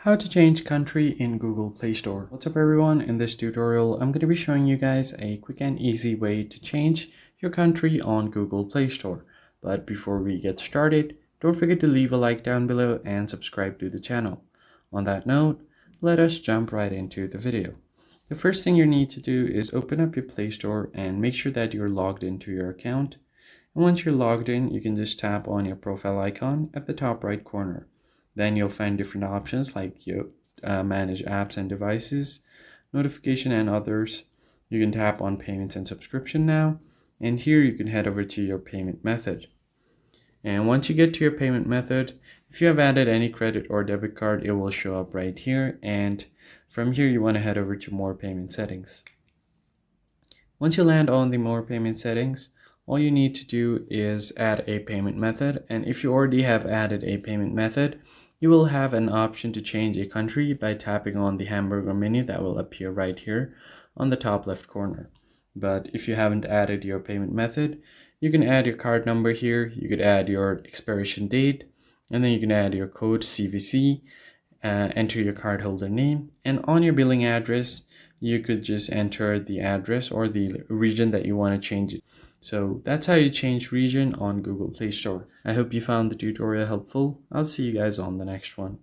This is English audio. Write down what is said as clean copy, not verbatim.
How to change country in Google Play Store. What's up everyone, in this tutorial I'm going to be showing you guys a quick and easy way to change your country on Google Play Store. But before we get started, don't forget to leave a like down below and subscribe to the channel. On that note, let us jump right into the video. The first thing you need to do is open up your Play Store and make sure that you're logged into your account. And once you're logged in, you can just tap on your profile icon at the top right corner. Then you'll find different options like you manage apps and devices, notification and others. You can tap on payments and subscription now. And here you can head over to your payment method. And once you get to your payment method, if you have added any credit or debit card, it will show up right here. And from here, you want to head over to more payment settings. Once you land on the more payment settings, all you need to do is add a payment method. And if you already have added a payment method, you will have an option to change a country by tapping on the hamburger menu that will appear right here on the top left corner. But if you haven't added your payment method, you can add your card number here, you could add your expiration date, and then you can add your code CVC, enter your cardholder name, and on your billing address, you could just enter the address or the region that you want to change it. So that's how you change region on Google Play Store. I hope you found the tutorial helpful. I'll see you guys on the next one.